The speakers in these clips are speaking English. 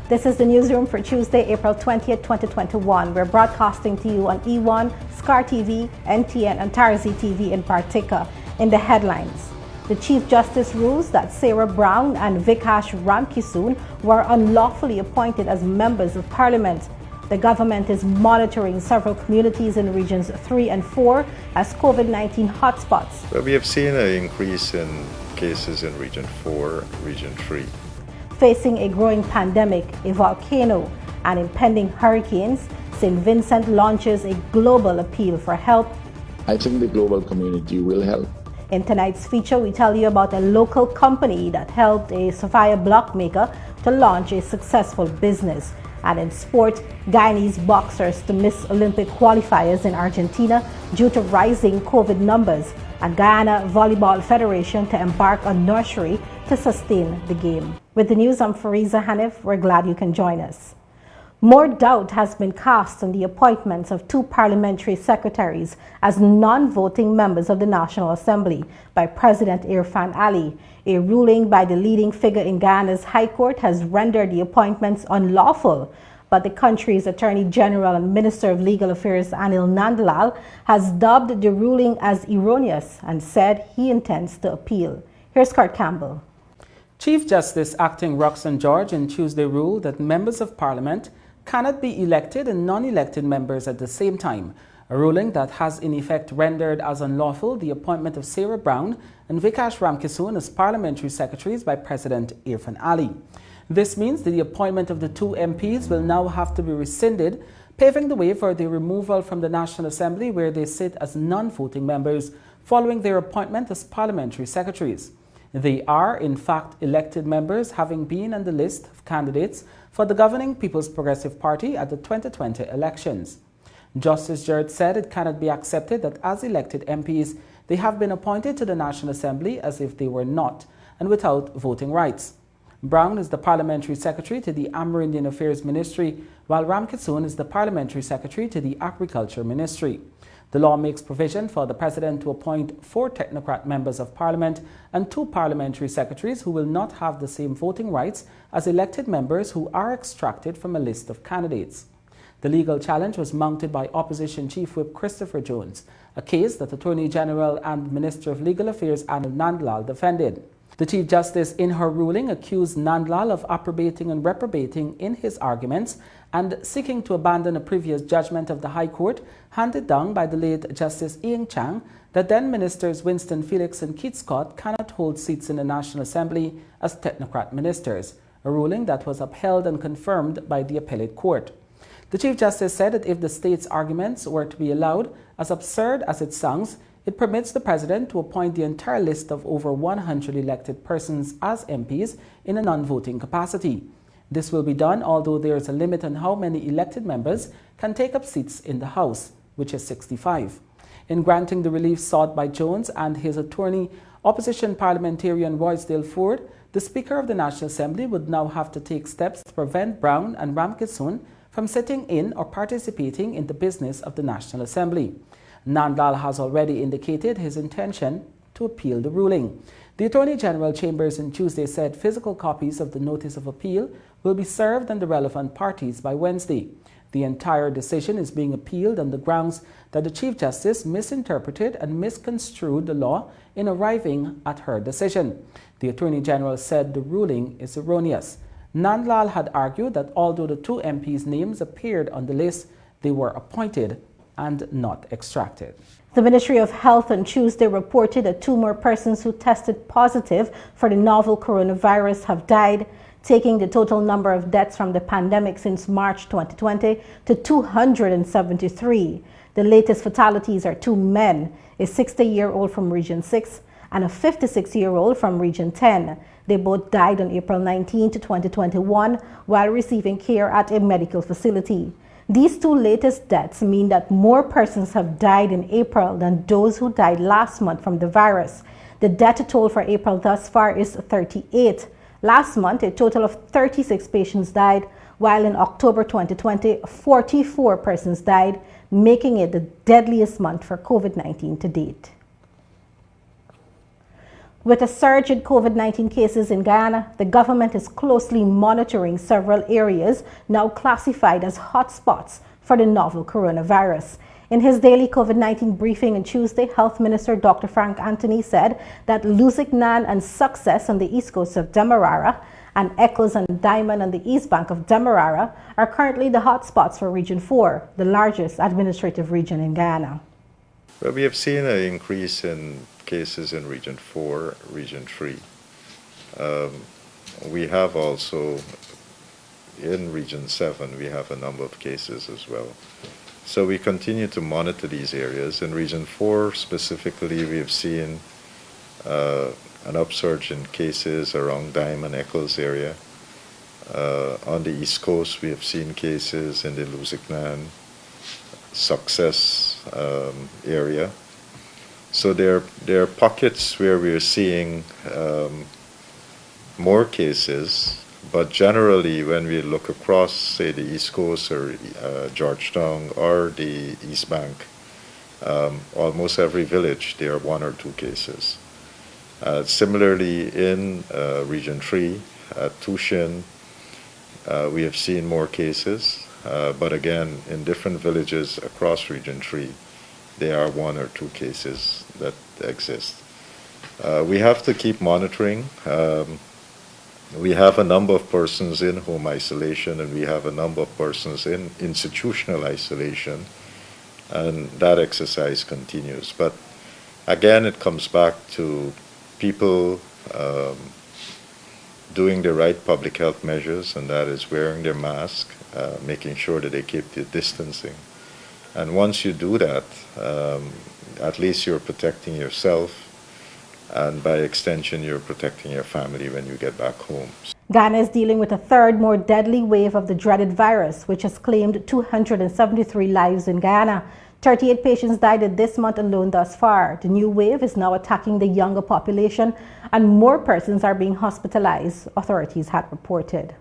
This is the newsroom for Tuesday, April 20th, 2021. We're broadcasting to you on E1, Scar TV, NTN, and Tarzi TV in particular. In the headlines, the Chief Justice rules that Sarah Brown and Vikash Ramkissoon were unlawfully appointed as members of Parliament. The government is monitoring several communities in regions 3 and 4 as COVID-19 hotspots. Well, we have seen an increase in cases in Region 4, Region 3. Facing a growing pandemic, a volcano, and impending hurricanes, St. Vincent launches a global appeal for help. I think the global community will help. In tonight's feature, we tell you about a local company that helped a Sophia block maker to launch a successful business. And in sport, Guyanese boxers to miss Olympic qualifiers in Argentina due to rising COVID numbers, and Guyana Volleyball Federation to embark on nursery to sustain the game. With the news, I'm Fariza Hanif. We're glad you can join us. More doubt has been cast on the appointments of 2 parliamentary secretaries as non-voting members of the National Assembly by President Irfan Ali. A ruling by the leading figure in Guyana's High Court has rendered the appointments unlawful, but the country's Attorney General and Minister of Legal Affairs Anil Nandlal has dubbed the ruling as erroneous and said he intends to appeal. Here's Kurt Campbell. Chief Justice Acting Roxanne George on Tuesday ruled that members of Parliament cannot be elected and non-elected members at the same time, a ruling that has in effect rendered as unlawful the appointment of Sarah Brown and Vikash Ramkissoon as parliamentary secretaries by President Irfan Ali. This means that the appointment of the 2 MPs will now have to be rescinded, paving the way for their removal from the National Assembly, where they sit as non-voting members following their appointment as parliamentary secretaries. They are, in fact, elected members, having been on the list of candidates for the governing People's Progressive Party at the 2020 elections. Justice George said it cannot be accepted that as elected MPs, they have been appointed to the National Assembly as if they were not, and without voting rights. Brown is the Parliamentary Secretary to the Amerindian Affairs Ministry, while Ramkissoon is the Parliamentary Secretary to the Agriculture Ministry. The law makes provision for the President to appoint 4 technocrat members of Parliament and 2 parliamentary secretaries who will not have the same voting rights as elected members who are extracted from a list of candidates. The legal challenge was mounted by Opposition Chief Whip Christopher Jones, a case that Attorney General and Minister of Legal Affairs Anil Nandlal defended. The Chief Justice in her ruling accused Nandlal of approbating and reprobating in his arguments and seeking to abandon a previous judgment of the High Court handed down by the late Justice Ian Chang that then Ministers Winston Felix and Keith Scott cannot hold seats in the National Assembly as technocrat ministers, a ruling that was upheld and confirmed by the Appellate Court. The Chief Justice said that if the state's arguments were to be allowed, as absurd as it sounds, it permits the President to appoint the entire list of over 100 elected persons as MPs in a non-voting capacity. This will be done although there is a limit on how many elected members can take up seats in the House, which is 65. In granting the relief sought by Jones and his attorney, opposition parliamentarian Roysdale Ford, the Speaker of the National Assembly would now have to take steps to prevent Brown and Ramkissoon from sitting in or participating in the business of the National Assembly. Nandlal has already indicated his intention to appeal the ruling. The Attorney General Chambers on Tuesday said physical copies of the Notice of Appeal will be served on the relevant parties by Wednesday. The entire decision is being appealed on the grounds that the Chief Justice misinterpreted and misconstrued the law in arriving at her decision. The Attorney General said the ruling is erroneous. Nandlal had argued that although the 2 MPs' names appeared on the list, they were appointed and not extracted. The Ministry of Health on Tuesday reported that 2 more persons who tested positive for the novel coronavirus have died, taking the total number of deaths from the pandemic since March 2020 to 273. The latest fatalities are 2 men, a 60-year-old from Region 6 and a 56-year-old from Region 10. They both died on April 19, 2021 while receiving care at a medical facility. These 2 latest deaths mean that more persons have died in April than those who died last month from the virus. The death toll for April thus far is 38. Last month, a total of 36 patients died, while in October 2020, 44 persons died, making it the deadliest month for COVID-19 to date. With a surge in COVID-19 cases in Guyana, the government is closely monitoring several areas now classified as hotspots for the novel coronavirus. In his daily COVID-19 briefing on Tuesday, Health Minister Dr. Frank Anthony said that Lusignan and Success on the east coast of Demerara and Eccles and Diamond on the east bank of Demerara are currently the hotspots for Region 4, the largest administrative region in Guyana. Well, we have seen an increase in cases in Region 4, Region 3. We have also, in Region 7, we have a number of cases as well. So we continue to monitor these areas. In Region 4 specifically, we have seen an upsurge in cases around Diamond Eccles area. On the East Coast, we have seen cases in the Lusignan, Success area. So there are pockets where we are seeing more cases, but generally when we look across, say, the East Coast or Georgetown or the East Bank, almost every village there are 1 or 2 cases. Similarly in Region 3, at Tushin, we have seen more cases, but again, in different villages across Region 3, there are 1 or 2 cases that exist. We have to keep monitoring. We have a number of persons in home isolation, and we have a number of persons in institutional isolation, and that exercise continues. But again, it comes back to people doing the right public health measures, and that is wearing their mask, making sure that they keep the distancing. And once you do that, at least you're protecting yourself, and by extension, you're protecting your family when you get back home. Ghana is dealing with a third, more deadly wave of the dreaded virus, which has claimed 273 lives in Guyana. 38 patients died this month alone thus far. The new wave is now attacking the younger population, and more persons are being hospitalized, authorities had reported.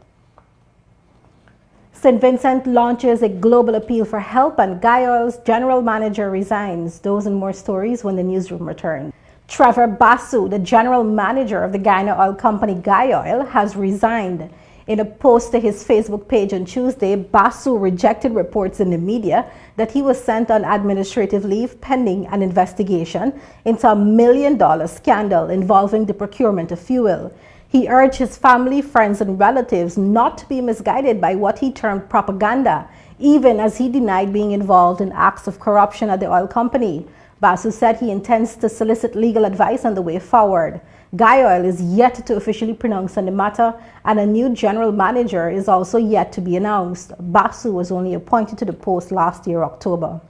St. Vincent launches a global appeal for help, and Guyoil's general manager resigns. Those and more stories when the newsroom returns. Trevor Basu, the general manager of the Guyana oil company Guyoil, has resigned. In a post to his Facebook page on Tuesday, Basu rejected reports in the media that he was sent on administrative leave pending an investigation into a $1 million scandal involving the procurement of fuel. He urged his family, friends, and relatives not to be misguided by what he termed propaganda, even as he denied being involved in acts of corruption at the oil company. Basu said he intends to solicit legal advice on the way forward. Guyoil is yet to officially pronounce on the matter, and a new general manager is also yet to be announced. Basu was only appointed to the post last year, October.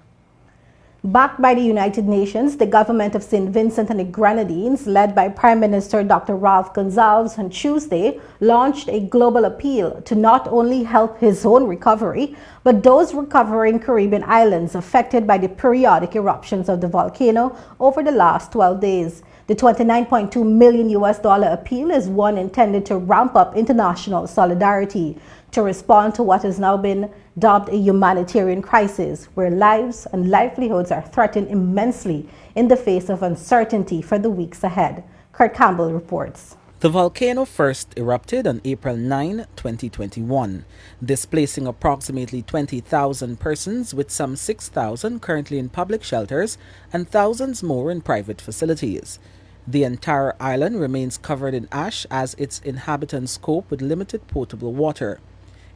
Backed by the United Nations, the government of St. Vincent and the Grenadines, led by Prime Minister Dr. Ralph Gonsalves on Tuesday, launched a global appeal to not only help his own recovery, but those recovering Caribbean islands affected by the periodic eruptions of the volcano over the last 12 days. The $29.2 million appeal is one intended to ramp up international solidarity to respond to what has now been dubbed a humanitarian crisis, where lives and livelihoods are threatened immensely in the face of uncertainty for the weeks ahead. Kurt Campbell reports. The volcano first erupted on April 9, 2021, displacing approximately 20,000 persons, with some 6,000 currently in public shelters and thousands more in private facilities. The entire island remains covered in ash as its inhabitants cope with limited potable water.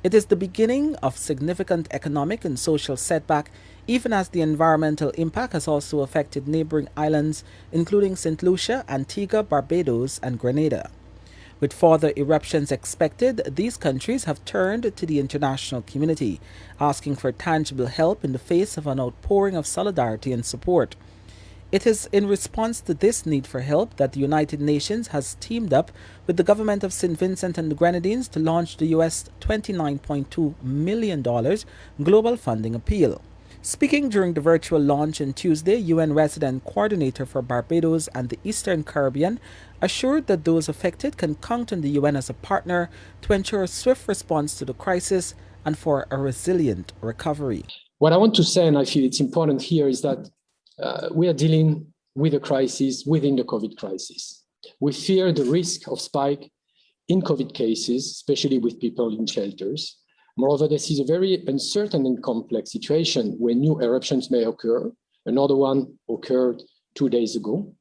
It is the beginning of significant economic and social setback, even as the environmental impact has also affected neighboring islands, including St. Lucia, Antigua, Barbados, and Grenada. With further eruptions expected, these countries have turned to the international community, asking for tangible help in the face of an outpouring of solidarity and support. It is in response to this need for help that the United Nations has teamed up with the government of St. Vincent and the Grenadines to launch the US $29.2 million global funding appeal. Speaking during the virtual launch on Tuesday, UN Resident Coordinator for Barbados and the Eastern Caribbean assured that those affected can count on the UN as a partner to ensure a swift response to the crisis and for a resilient recovery. What I want to say, and I feel it's important here, is that we are dealing with a crisis within the COVID crisis. We fear the risk of spike in COVID cases, especially with people in shelters. Moreover, this is a very uncertain and complex situation where new eruptions may occur. Another one occurred 2 days ago.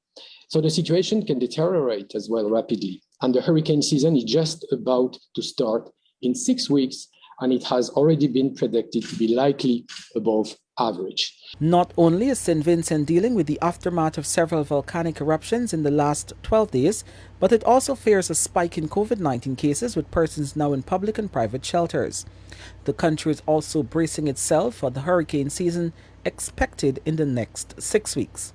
So the situation can deteriorate as well rapidly. And the hurricane season is just about to start in 6 weeks, and it has already been predicted to be likely above average. Not only is St. Vincent dealing with the aftermath of several volcanic eruptions in the last 12 days, but it also fears a spike in COVID-19 cases with persons now in public and private shelters. The country is also bracing itself for the hurricane season expected in the next 6 weeks.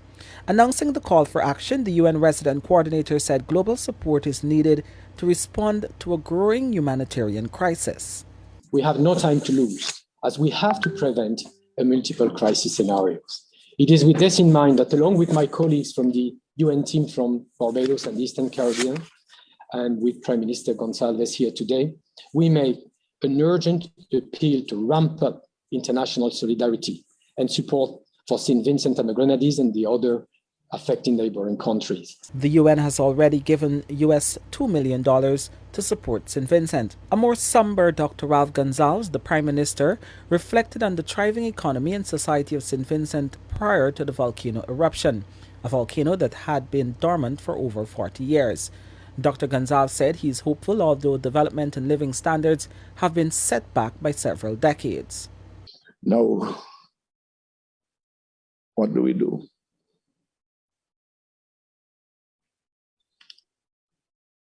Announcing the call for action, the UN resident coordinator said global support is needed to respond to a growing humanitarian crisis. We have no time to lose, as we have to prevent a multiple crisis scenarios. It is with this in mind that, along with my colleagues from the UN team from Barbados and Eastern Caribbean, and with Prime Minister Gonsalves here today, we make an urgent appeal to ramp up international solidarity and support for St. Vincent and the Grenadines and the other affecting neighboring countries. The UN has already given US $2 million to support St. Vincent. A more somber Dr. Ralph Gonsalves, the Prime Minister, reflected on the thriving economy and society of St. Vincent prior to the volcano eruption, a volcano that had been dormant for over 40 years. Dr. Gonsalves said he is hopeful, although development and living standards have been set back by several decades. Now, what do we do?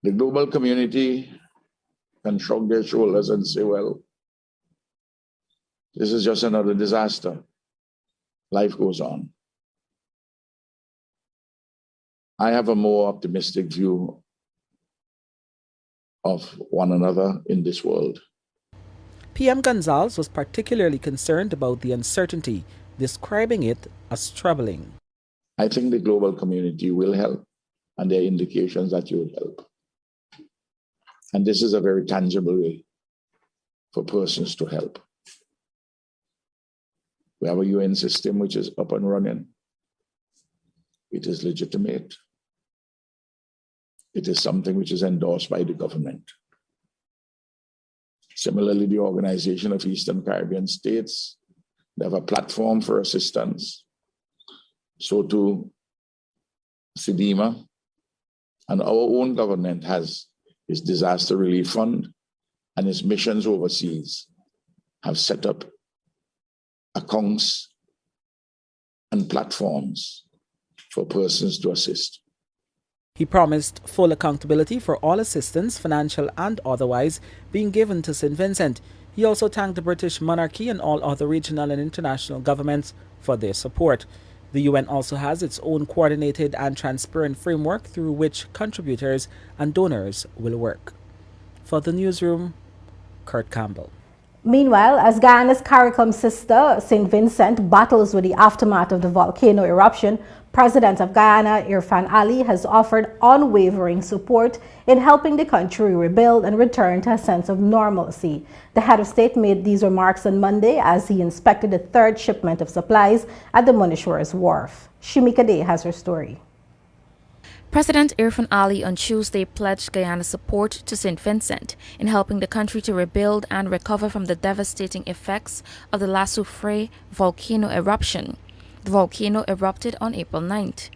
The global community can shrug their shoulders and say, well, this is just another disaster. Life goes on. I have a more optimistic view of one another in this world. PM Gonsalves was particularly concerned about the uncertainty, describing it as troubling. I think the global community will help, and there are indications that you will help. And this is a very tangible way for persons to help. We have a UN system which is up and running. It is legitimate. It is something which is endorsed by the government. Similarly, the Organization of Eastern Caribbean States, they have a platform for assistance. So too, SIDIMA, and our own government has its disaster relief fund, and its missions overseas have set up accounts and platforms for persons to assist. He promised full accountability for all assistance, financial and otherwise, being given to St. Vincent. He also thanked the British monarchy and all other regional and international governments for their support. The UN also has its own coordinated and transparent framework through which contributors and donors will work. For the Newsroom, Kurt Campbell. Meanwhile, as Guyana's CARICOM sister, St. Vincent, battles with the aftermath of the volcano eruption, President of Guyana, Irfan Ali, has offered unwavering support in helping the country rebuild and return to a sense of normalcy. The head of state made these remarks on Monday as he inspected the third shipment of supplies at the Monishwa's Wharf. Shimika Day has her story. President Irfan Ali on Tuesday pledged Guyana's support to St. Vincent in helping the country to rebuild and recover from the devastating effects of the La Soufrière volcano eruption. The volcano erupted on April 9th.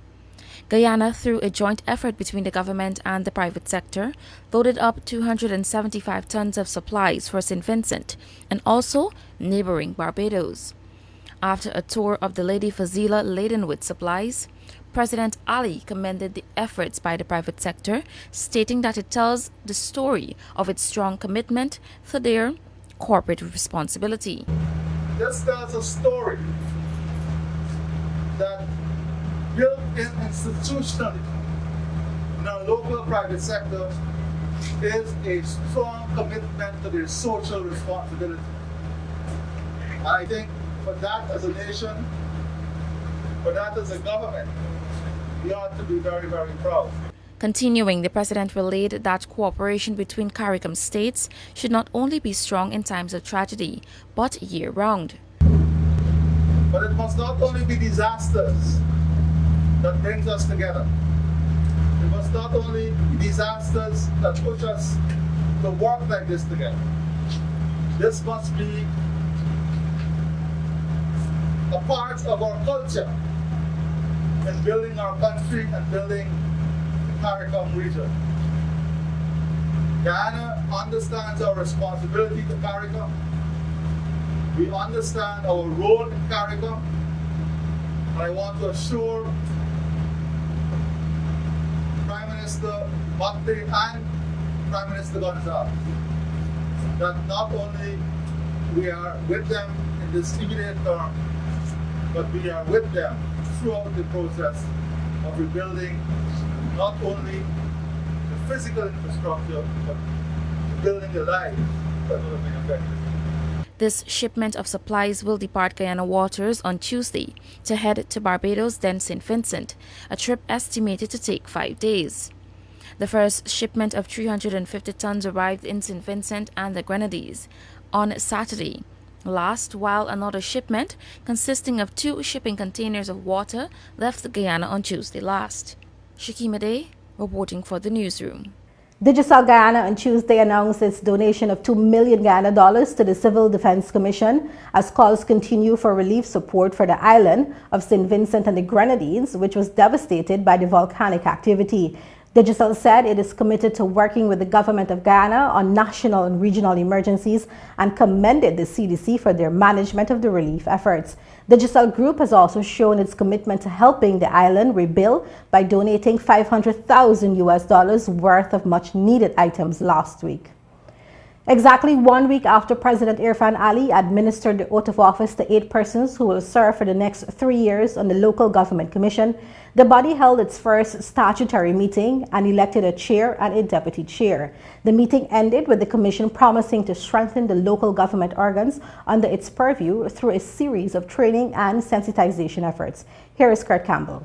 Guyana, through a joint effort between the government and the private sector, loaded up 275 tons of supplies for St. Vincent and also neighboring Barbados. After a tour of the Lady Fazila laden with supplies, President Ali commended the efforts by the private sector, stating that it tells the story of its strong commitment to their corporate responsibility. This tells a story that built in institutionally in our local private sector is a strong commitment to their social responsibility. I think for that as a nation, for that as a government, we ought to be very, very proud. Continuing, the president relayed that cooperation between CARICOM states should not only be strong in times of tragedy, but year-round. But it must not only be disasters that brings us together. It must must not only be disasters that push us to work like this together. This must be a part of our culture in building our country and building the CARICOM region. Guyana understands our responsibility to CARICOM. We understand our role in CARICOM. And I want to assure Prime Minister Mate and Prime Minister Gonzalez that not only we are with them in this immediate term, but we are with them throughout the process of rebuilding not only the physical infrastructure, but building the lives that will have been affected. This shipment of supplies will depart Guyana waters on Tuesday to head to Barbados, then St. Vincent, a trip estimated to take 5 days. The first shipment of 350 tons arrived in St. Vincent and the Grenadines on Saturday last, while another shipment consisting of 2 shipping containers of water left Guyana on Tuesday last. Shakima Day reporting for the Newsroom. Digital Guyana on Tuesday announced its donation of $2 million Guyana dollars to the Civil Defense Commission as calls continue for relief support for the island of St. Vincent and the Grenadines, which was devastated by the volcanic activity. Digital said it is committed to working with the government of Guyana on national and regional emergencies and commended the CDC for their management of the relief efforts. Digital Group has also shown its commitment to helping the island rebuild by donating $500,000 worth of much needed items last week. Exactly 1 week after President Irfan Ali administered the oath of office to 8 persons who will serve for the next 3 years on the Local Government Commission, the body held its first statutory meeting and elected a chair and a deputy chair. The meeting ended with the commission promising to strengthen the local government organs under its purview through a series of training and sensitization efforts. Here is Kurt Campbell.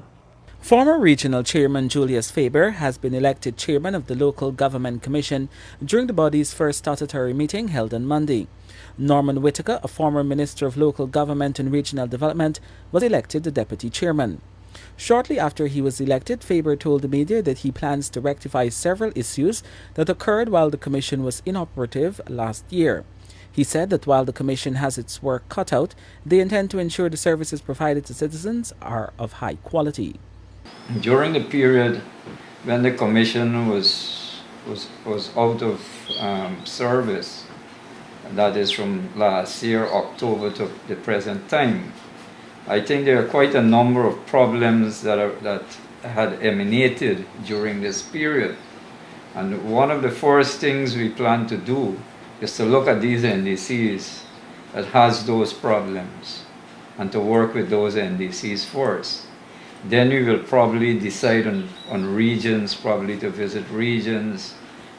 Former Regional Chairman Julius Faber has been elected Chairman of the Local Government Commission during the body's first statutory meeting held on Monday. Norman Whitaker, a former Minister of Local Government and Regional Development, was elected the Deputy Chairman. Shortly after he was elected, Faber told the media that he plans to rectify several issues that occurred while the Commission was inoperative last year. He said that while the Commission has its work cut out, they intend to ensure the services provided to citizens are of high quality. During the period when the Commission was out of service, that is from last year, October to the present time, I think there are quite a number of problems that had emanated during this period. And one of the first things we plan to do is to look at these NDCs that has those problems and to work with those NDCs first. Then we will probably decide on regions, probably to visit regions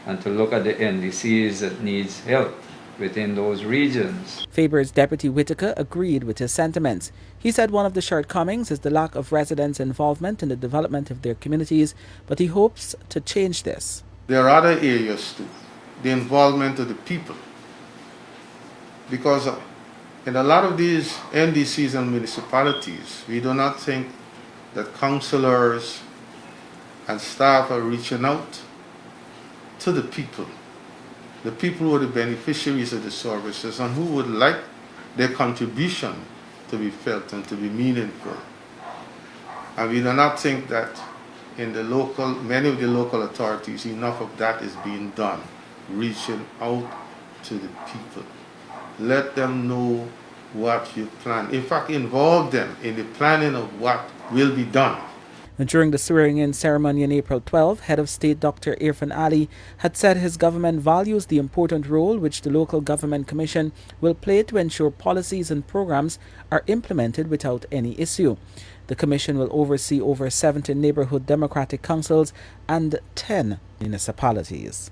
and to look at the NDCs that needs help within those regions. Faber's Deputy Whitaker agreed with his sentiments. He said one of the shortcomings is the lack of residents' involvement in the development of their communities, but he hopes to change this. There are other areas too, the involvement of the people. Because in a lot of these NDCs and municipalities, we do not think that councillors and staff are reaching out to the people who are the beneficiaries of the services and who would like their contribution to be felt and to be meaningful. And we do not think that in the many of the local authorities, enough of that is being done, reaching out to the people. Let them know what you plan. In fact, involve them in the planning of what will be done. During the swearing-in ceremony on April 12, Head of State Dr. Irfan Ali had said his government values the important role which the Local Government Commission will play to ensure policies and programs are implemented without any issue. The Commission will oversee over 70 neighborhood democratic councils and 10 municipalities.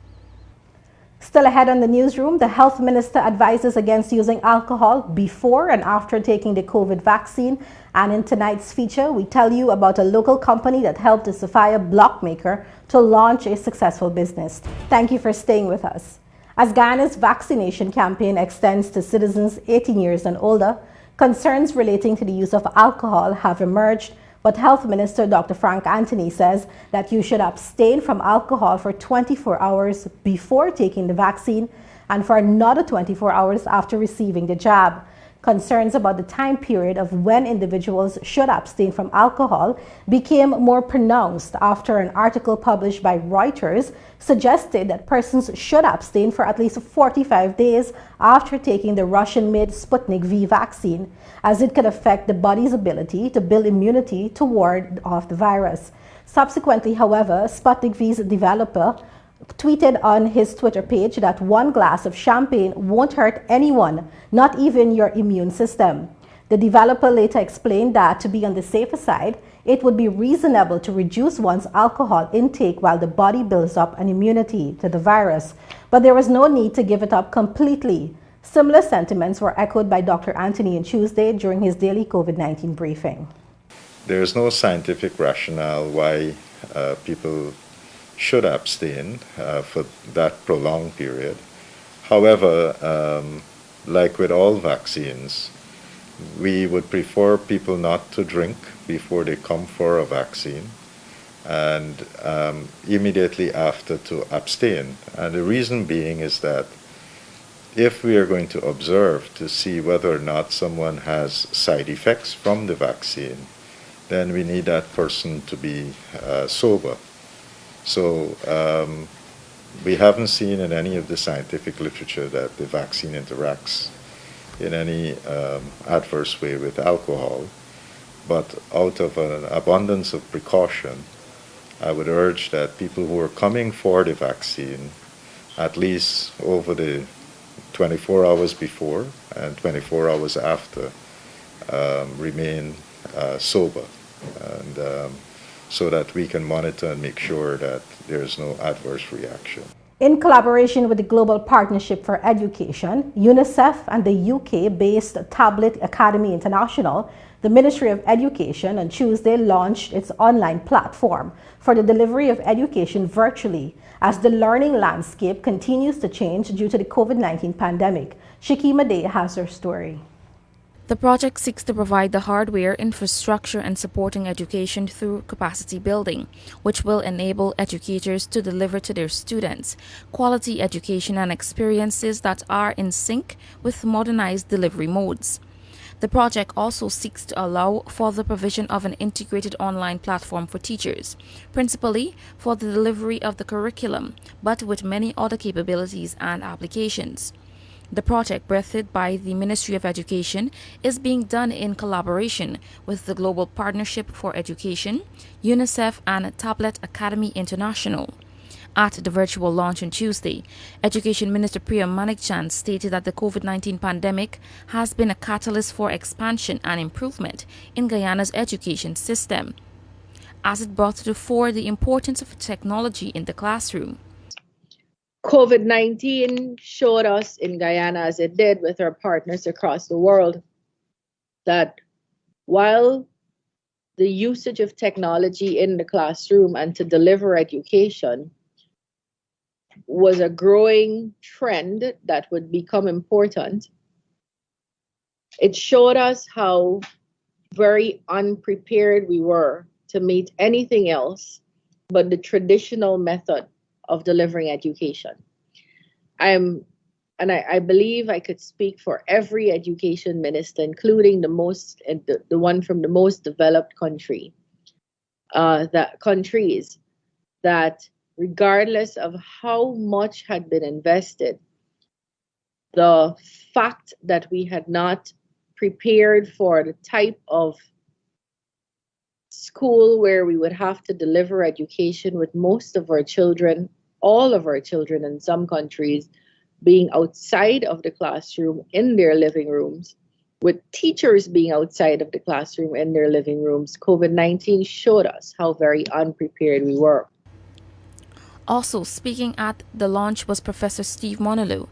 Still ahead on the newsroom, the health minister advises against using alcohol before and after taking the COVID vaccine. And in tonight's feature, we tell you about a local company that helped a Sophia block maker to launch a successful business. Thank you for staying with us. As Guyana's vaccination campaign extends to citizens 18 years and older, concerns relating to the use of alcohol have emerged But Health Minister Dr. Frank Anthony says that you should abstain from alcohol for 24 hours before taking the vaccine and for another 24 hours after receiving the jab. Concerns about the time period of when individuals should abstain from alcohol became more pronounced after an article published by Reuters suggested that persons should abstain for at least 45 days after taking the Russian-made Sputnik V vaccine, as it could affect the body's ability to build immunity to ward off the virus. Subsequently, however, Sputnik V's developer tweeted on his Twitter page that one glass of champagne won't hurt anyone, not even your immune system. The developer later explained that to be on the safer side, it would be reasonable to reduce one's alcohol intake while the body builds up an immunity to the virus, but there was no need to give it up completely. Similar sentiments were echoed by Dr. Anthony on Tuesday during his daily COVID-19 briefing. There is no scientific rationale why people should abstain for that prolonged period. However, like with all vaccines, we would prefer people not to drink before they come for a vaccine and immediately after to abstain. And the reason being is that if we are going to observe to see whether or not someone has side effects from the vaccine, then we need that person to be sober. So we haven't seen in any of the scientific literature that the vaccine interacts in any adverse way with alcohol. But out of an abundance of precaution, I would urge that people who are coming for the vaccine, at least over the 24 hours before and 24 hours after, remain sober. And so that we can monitor and make sure that there is no adverse reaction. In collaboration with the Global Partnership for Education, UNICEF and the UK-based Tablet Academy International, the Ministry of Education on Tuesday launched its online platform for the delivery of education virtually as the learning landscape continues to change due to the COVID-19 pandemic. Shakima Day has her story. The project seeks to provide the hardware, infrastructure, and supporting education through capacity building, which will enable educators to deliver to their students quality education and experiences that are in sync with modernized delivery modes. The project also seeks to allow for the provision of an integrated online platform for teachers, principally for the delivery of the curriculum, but with many other capabilities and applications. The project, birthed by the Ministry of Education, is being done in collaboration with the Global Partnership for Education, UNICEF, and Tablet Academy International. At the virtual launch on Tuesday, Education Minister Priya Manikchand stated that the COVID-19 pandemic has been a catalyst for expansion and improvement in Guyana's education system, as it brought to the fore the importance of technology in the classroom. COVID-19 showed us in Guyana, as it did with our partners across the world, that while the usage of technology in the classroom and to deliver education was a growing trend that would become important, it showed us how very unprepared we were to meet anything else but the traditional method of delivering education. I believe I could speak for every education minister, including the one from the most developed countries, that regardless of how much had been invested, the fact that we had not prepared for the type of school where we would have to deliver education with most of our children, all of our children in some countries, being outside of the classroom in their living rooms, with teachers being outside of the classroom in their living rooms, COVID-19 showed us how very unprepared we were. Also speaking at the launch was Professor Steve Monolu,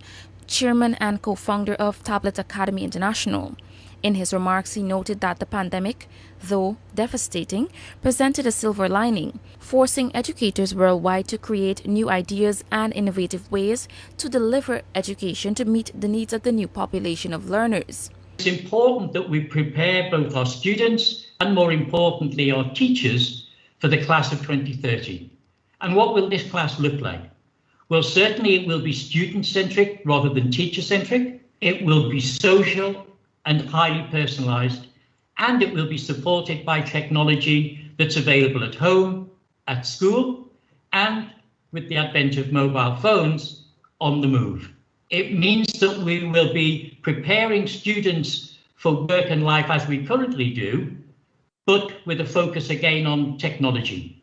chairman and co-founder of Tablet Academy International. In his remarks, he noted that the pandemic, though devastating, presented a silver lining, forcing educators worldwide to create new ideas and innovative ways to deliver education to meet the needs of the new population of learners. It's important that we prepare both our students and, more importantly, our teachers for the class of 2030. And what will this class look like? Well, certainly it will be student-centric rather than teacher-centric. It will be social and highly personalised, and it will be supported by technology that's available at home, at school, and with the advent of mobile phones, on the move. It means that we will be preparing students for work and life as we currently do, but with a focus again on technology.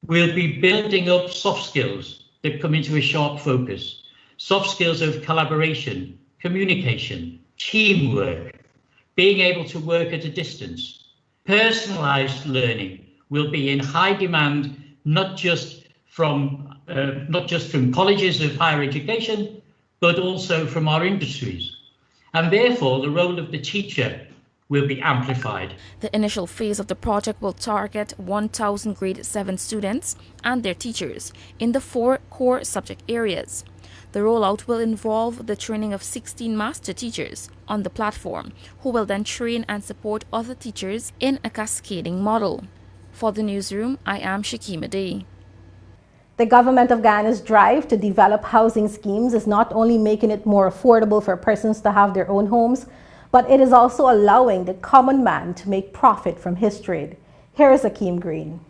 We'll be building up soft skills that come into a sharp focus. Soft skills of collaboration, communication, teamwork, being able to work at a distance. Personalized learning will be in high demand, not just from colleges of higher education, but also from our industries. And therefore, the role of the teacher will be amplified. The initial phase of the project will target 1,000 grade 7 students and their teachers in the 4 core subject areas. The rollout will involve the training of 16 master teachers on the platform, who will then train and support other teachers in a cascading model. For the Newsroom, I am Shakima Day. The government of Guyana's drive to develop housing schemes is not only making it more affordable for persons to have their own homes, but it is also allowing the common man to make profit from his trade. Here is Akeem Green.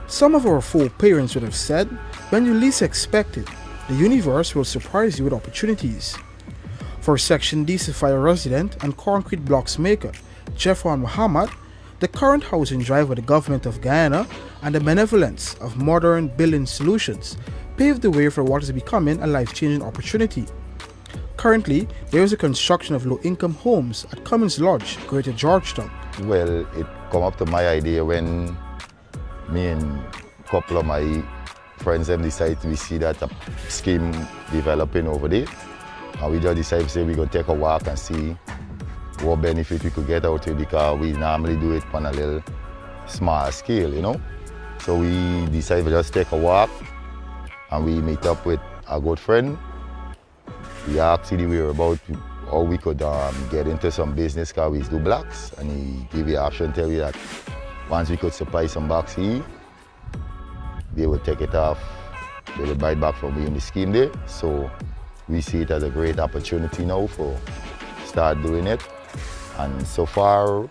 Some of our foreparents would have said, when you least expect it, the universe will surprise you with opportunities. For Section D Sophia resident and concrete blocks maker Jeffron Muhammad, the current housing drive of the government of Guyana and the benevolence of modern building solutions paved the way for what is becoming a life-changing opportunity. Currently, there is a construction of low-income homes at Cummins Lodge, Greater Georgetown. Well, it come up to my idea when me and a couple of my friends them decided to see that a scheme developing over there. And we just decided to say we're going to take a walk and see what benefit we could get out of it, because we normally do it on a little small scale, you know. So we decided to just take a walk and we meet up with a good friend. We asked him about how we could get into some business, because we do blocks, and he gave the option, tell you that once we could supply some box here, they would take it off, they would buy it back from me in the scheme there. So we see it as a great opportunity now for start doing it. And so far,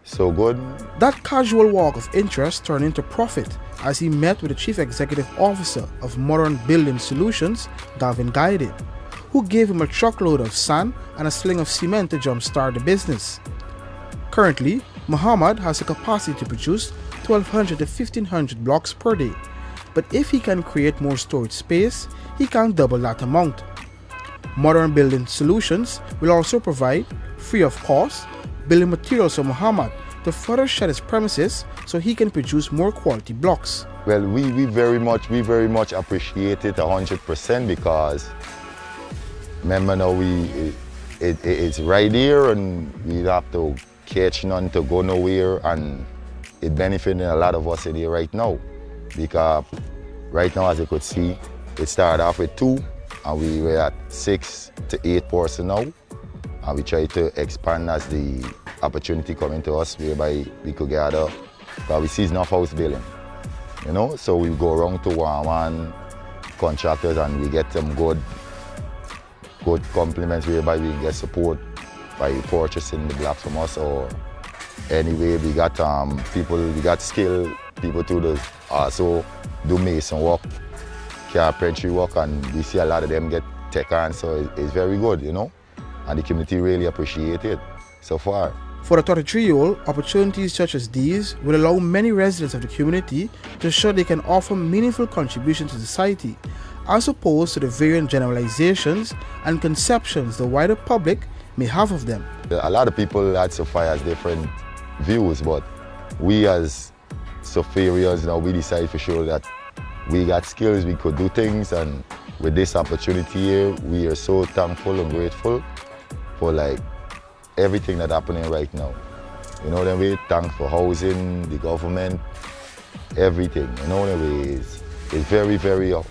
so good. That casual walk of interest turned into profit as he met with the Chief Executive Officer of Modern Building Solutions, Gavin Guided, who gave him a truckload of sand and a sling of cement to jumpstart the business. Currently, Muhammad has the capacity to produce 1,200 to 1,500 blocks per day, but if he can create more storage space, he can double that amount. Modern Building Solutions will also provide, free of cost, building materials for Muhammad to further shed his premises so he can produce more quality blocks. Well, we very much appreciate it 100%, because remember now it's right here and we don't have to catch none to go nowhere, and it benefiting a lot of us in here right now, because right now, as you could see, it started off with 2 and we were at 6 to 8 person now, and we try to expand as the opportunity coming to us, whereby we could gather, because we see enough house building, you know, so we go around to one contractors and we get them good compliments, whereby we get support by purchasing the blocks from us, or anyway we got we got skilled people to also do mason work, carpentry work, and we see a lot of them get taken on, so it's very good, you know, and the community really appreciate it so far. For the 33-year-old, opportunities such as these will allow many residents of the community to show they can offer meaningful contribution to society, as opposed to the variant generalizations and conceptions the wider public may have of them. A lot of people at Sophia has different views, but we as Sophians, we decide for sure that we got skills, we could do things, and with this opportunity here, we are so thankful and grateful for like everything that's happening right now. You know what I mean? Thanks for housing, the government, everything. You know what I mean? It's very, very good,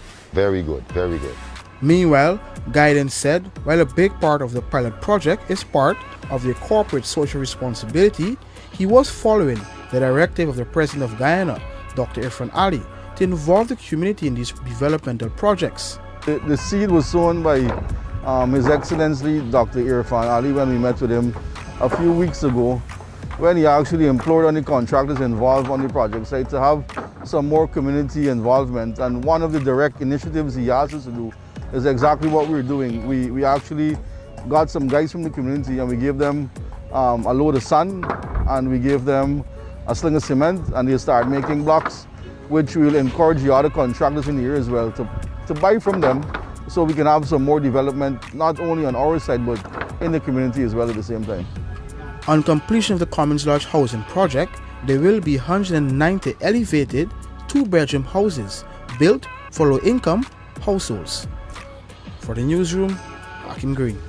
very good. Meanwhile, Guidance said while a big part of the pilot project is part of their corporate social responsibility, he was following the directive of the President of Guyana, Dr. Irfan Ali, to involve the community in these developmental projects. The seed was sown by His Excellency Dr. Irfan Ali when we met with him a few weeks ago, when he actually implored on the contractors involved on the project site to have some more community involvement. And one of the direct initiatives he asked us to do is exactly what we're doing. We actually got some guys from the community and we gave them a load of sand and we gave them a sling of cement, and they start making blocks, which will encourage the other contractors in the area as well to buy from them, so we can have some more development, not only on our side, but in the community as well at the same time. On completion of the Commons Lodge housing project, there will be 190 elevated 2-bedroom houses built for low-income households. For the newsroom, Akim Green.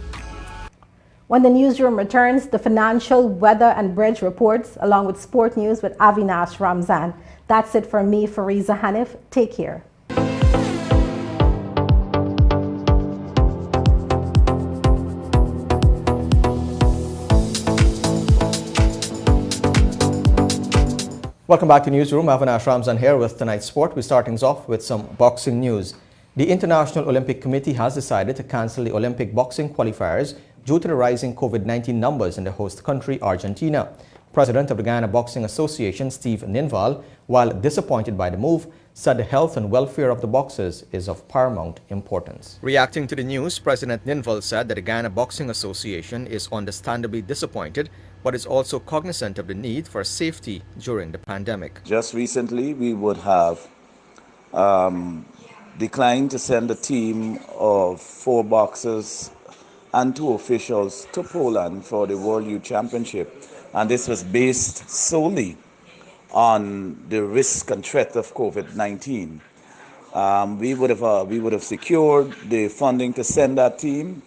When the newsroom returns, the financial, weather, and bridge reports, along with sport news with Avinash Ramzan. That's it for me, Fariza Hanif. Take care. Welcome back to Newsroom. Avinash Ramzan here with tonight's sport. We're starting off with some boxing news. The International Olympic Committee has decided to cancel the Olympic boxing qualifiers due to the rising COVID-19 numbers in the host country, Argentina. President of the Guyana Boxing Association, Steve Ninval, while disappointed by the move, said the health and welfare of the boxers is of paramount importance. Reacting to the news, President Ninval said that the Guyana Boxing Association is understandably disappointed, but is also cognizant of the need for safety during the pandemic. Just recently, we would have declined to send a team of 4 boxers and 2 officials to Poland for the World Youth Championship. And this was based solely on the risk and threat of COVID-19. We would have secured the funding to send that team,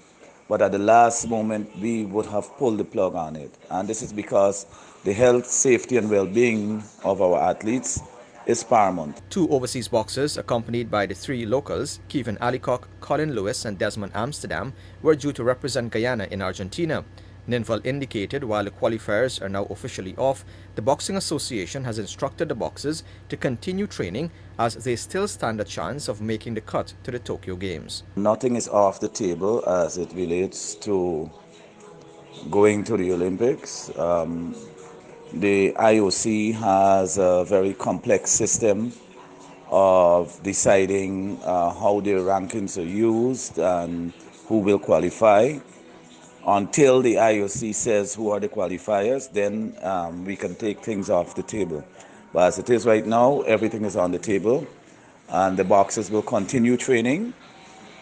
but at the last moment, we would have pulled the plug on it. And this is because the health, safety, and well-being of our athletes is paramount. 2 overseas boxers, accompanied by the 3 locals, Kevin Alicock, Colin Lewis, and Desmond Amsterdam, were due to represent Guyana in Argentina. Ninval indicated while the qualifiers are now officially off, the Boxing Association has instructed the boxers to continue training as they still stand a chance of making the cut to the Tokyo Games. Nothing is off the table as it relates to going to the Olympics. The IOC has a very complex system of deciding how their rankings are used and who will qualify. Until the IOC says who are the qualifiers, then we can take things off the table. But as it is right now, everything is on the table, and the boxers will continue training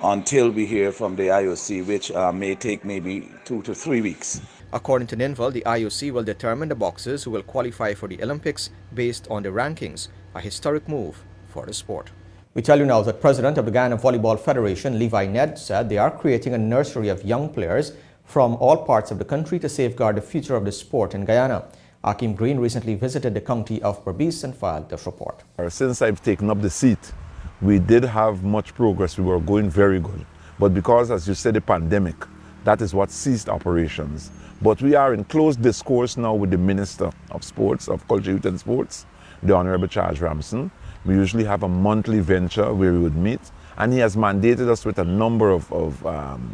until we hear from the IOC, which may take maybe 2 to 3 weeks. According to Ninval, the IOC will determine the boxers who will qualify for the Olympics based on the rankings, a historic move for the sport. We tell you now that President of the Guyana Volleyball Federation, Levi Ned, said they are creating a nursery of young players from all parts of the country to safeguard the future of the sport in Guyana. Akim Green recently visited the county of Berbice and filed this report. Since I've taken up the seat, we did have much progress. We were going very good. But because, as you said, the pandemic, that is what ceased operations. But we are in close discourse now with the Minister of Sports, of Culture, Youth and Sports, the Honorable Charles Ramson. We usually have a monthly venture where we would meet, and he has mandated us with a number of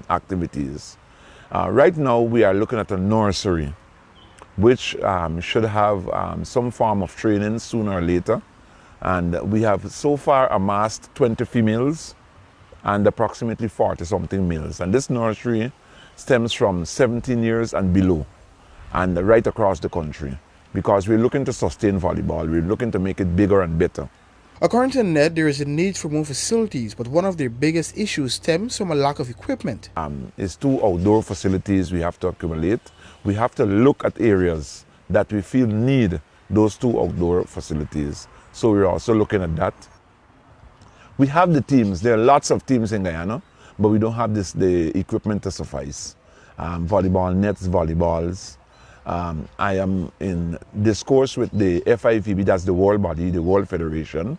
activities. Right now, we are looking at a nursery, which should have some form of training sooner or later. And we have so far amassed 20 females and approximately 40-something males. And this nursery stems from 17 years and below, and right across the country, because we're looking to sustain volleyball. We're looking to make it bigger and better. According to Ned, there is a need for more facilities, but one of their biggest issues stems from a lack of equipment. It's 2 outdoor facilities we have to accumulate. We have to look at areas that we feel need those 2 outdoor facilities. So we're also looking at that. We have the teams. There are lots of teams in Guyana, but we don't have the equipment to suffice. Volleyball nets, volleyballs. I am in discourse with the FIVB, that's the world body, the World Federation.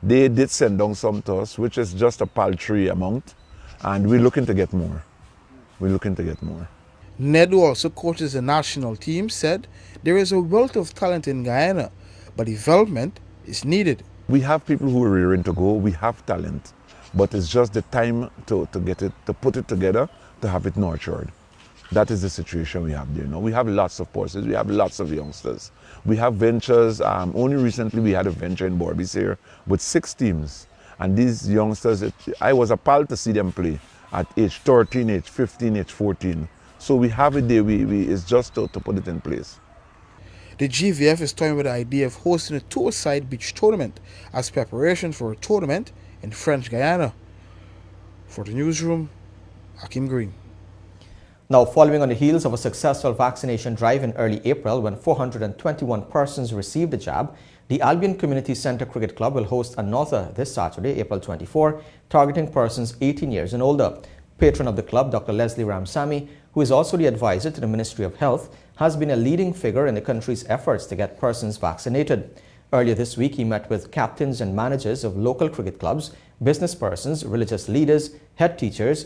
They did send down some to us, which is just a paltry amount, and we're looking to get more. We're looking to get more. Ned, who also coaches the national team, said there is a wealth of talent in Guyana, but development is needed. We have people who are rearing to go, we have talent, but it's just the time to get it, to put it together, to have it nurtured. That is the situation we have there now. We have lots of courses, we have lots of youngsters. We have ventures, only recently we had a venture in Borbis here with 6 teams. And these youngsters, I was appalled to see them play at age 13, age 15, age 14. So we have it there, it's just to put it in place. The GVF is toying with the idea of hosting a two-a-side beach tournament as preparation for a tournament in French Guyana. For the newsroom, Hakim Green. Now, following on the heels of a successful vaccination drive in early April when 421 persons received the jab, the Albion Community Centre Cricket Club will host another this Saturday, April 24, targeting persons 18 years and older. Patron of the club, Dr. Leslie Ramsamy, who is also the advisor to the Ministry of Health, has been a leading figure in the country's efforts to get persons vaccinated. Earlier this week, he met with captains and managers of local cricket clubs, business persons, religious leaders, head teachers,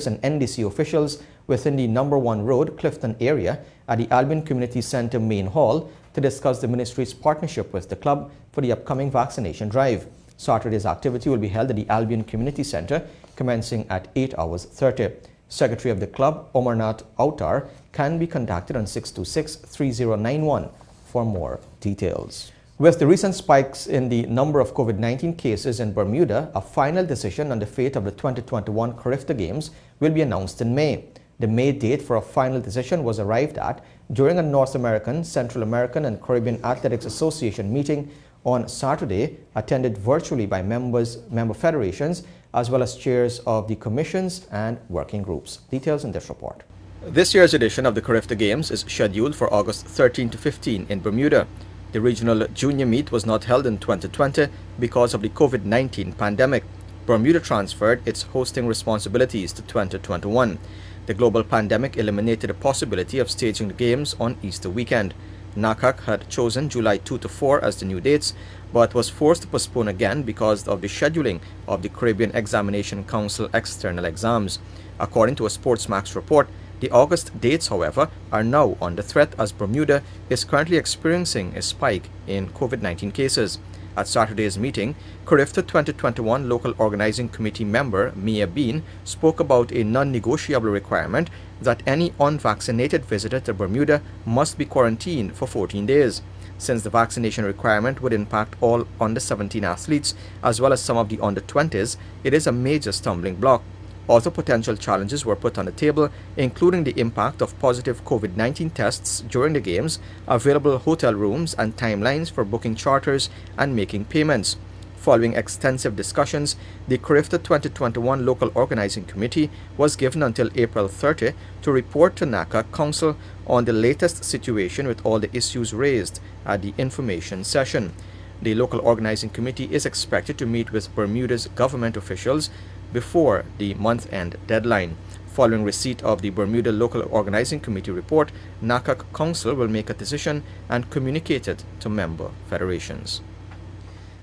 and NDC officials within the No. 1 Road, Clifton area at the Albion Community Centre Main Hall to discuss the ministry's partnership with the club for the upcoming vaccination drive. Saturday's activity will be held at the Albion Community Centre, commencing at 8:30. Secretary of the club, Omarnath Autar, can be contacted on 626-3091 for more details. With the recent spikes in the number of COVID-19 cases in Bermuda, a final decision on the fate of the 2021 Carifta Games will be announced in May. The May date for a final decision was arrived at during a North American, Central American and Caribbean Athletics Association meeting on Saturday, attended virtually by member federations as well as chairs of the commissions and working groups. Details in this report. This year's edition of the Carifta Games is scheduled for August 13 to 15 in Bermuda. The regional junior meet was not held in 2020 because of the COVID-19 pandemic. Bermuda transferred its hosting responsibilities to 2021. The global pandemic eliminated the possibility of staging the games on Easter weekend. NACAC had chosen July 2 to 4 as the new dates, but was forced to postpone again because of the scheduling of the Caribbean Examination Council external exams. According to a Sportsmax report, the August dates, however, are now under threat as Bermuda is currently experiencing a spike in COVID-19 cases. At Saturday's meeting, Carifta 2021 Local Organizing Committee member Mia Bean spoke about a non-negotiable requirement that any unvaccinated visitor to Bermuda must be quarantined for 14 days. Since the vaccination requirement would impact all under-17 athletes as well as some of the under-20s, it is a major stumbling block. Other potential challenges were put on the table, including the impact of positive COVID-19 tests during the games, available hotel rooms and timelines for booking charters and making payments. Following extensive discussions, the Carifta 2021 Local Organizing Committee was given until April 30 to report to NACAC Council on the latest situation with all the issues raised at the information session. The Local Organizing Committee is expected to meet with Bermuda's government officials before the month-end deadline. Following receipt of the Bermuda Local Organizing Committee report, NACAC Council will make a decision and communicate it to member federations.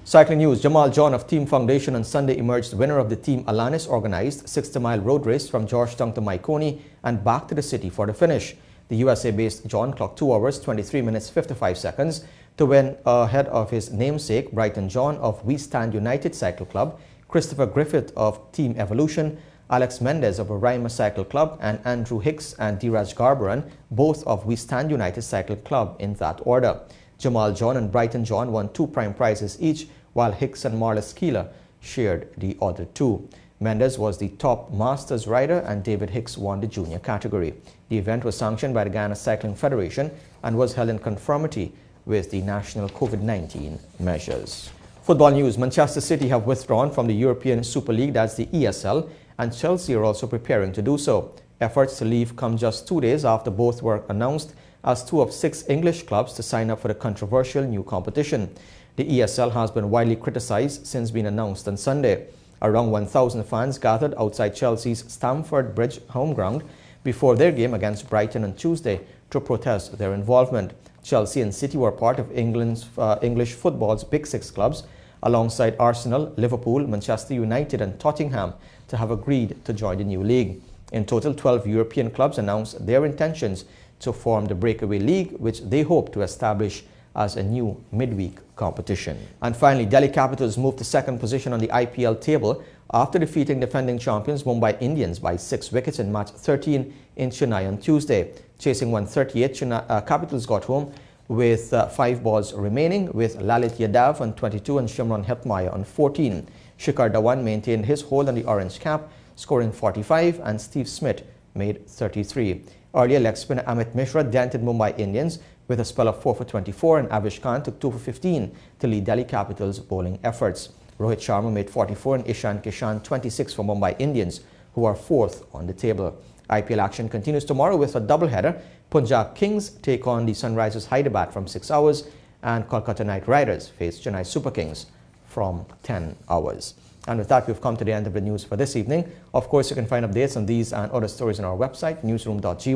Cycling news. Jamal John of Team Foundation on Sunday emerged winner of the Team Alanis organized 60-mile road race from Georgetown to Maikoni and back to the city for the finish. The USA-based John clocked 2 hours, 23 minutes, 55 seconds to win ahead of his namesake Brighton John of We Stand United Cycle Club, Christopher Griffith of Team Evolution, Alex Mendez of Roraima Cycle Club, and Andrew Hicks and Dheeraj Garbaran, both of We Stand United Cycle Club in that order. Jamal John and Brighton John won 2 prime prizes each, while Hicks and Marlis Keeler shared the other 2. Mendez was the top Masters rider and David Hicks won the junior category. The event was sanctioned by the Guyana Cycling Federation and was held in conformity with the national COVID-19 measures. Football news. Manchester City have withdrawn from the European Super League, that's the ESL, and Chelsea are also preparing to do so. Efforts to leave come just 2 days after both were announced as 2 of 6 English clubs to sign up for the controversial new competition. The ESL has been widely criticized since being announced on Sunday. Around 1,000 fans gathered outside Chelsea's Stamford Bridge home ground before their game against Brighton on Tuesday to protest their involvement. Chelsea and City were part of English football's Big Six clubs, alongside Arsenal, Liverpool, Manchester United and Tottenham, to have agreed to join the new league. In total, 12 European clubs announced their intentions to form the Breakaway League, which they hope to establish as a new midweek competition. And finally, Delhi Capitals moved to second position on the IPL table after defeating defending champions Mumbai Indians by 6 wickets in match 13 in Chennai on Tuesday. Chasing 138, Capitals got home with 5 balls remaining, with Lalit Yadav on 22 and Shimron Hetmaya on 14. Shikhar Dhawan maintained his hold on the orange cap, scoring 45, and Steve Smith made 33. Earlier, leg spinner Amit Mishra dented Mumbai Indians with a spell of 4 for 24, and Avish Khan took 2 for 15 to lead Delhi Capitals' bowling efforts. Rohit Sharma made 44 and Ishan Kishan 26 for Mumbai Indians, who are 4th on the table. IPL action continues tomorrow with a doubleheader. Punjab Kings take on the Sunrisers Hyderabad from 6 hours, and Kolkata Knight Riders face Chennai Super Kings from 10 hours. And with that, we've come to the end of the news for this evening. Of course, you can find updates on these and other stories on our website, Newsroom.gy,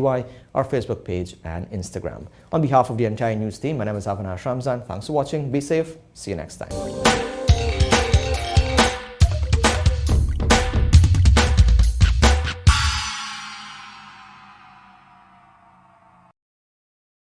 our Facebook page and Instagram. On behalf of the entire news team, my name is Avinash Ramzan. Thanks for watching. Be safe. See you next time.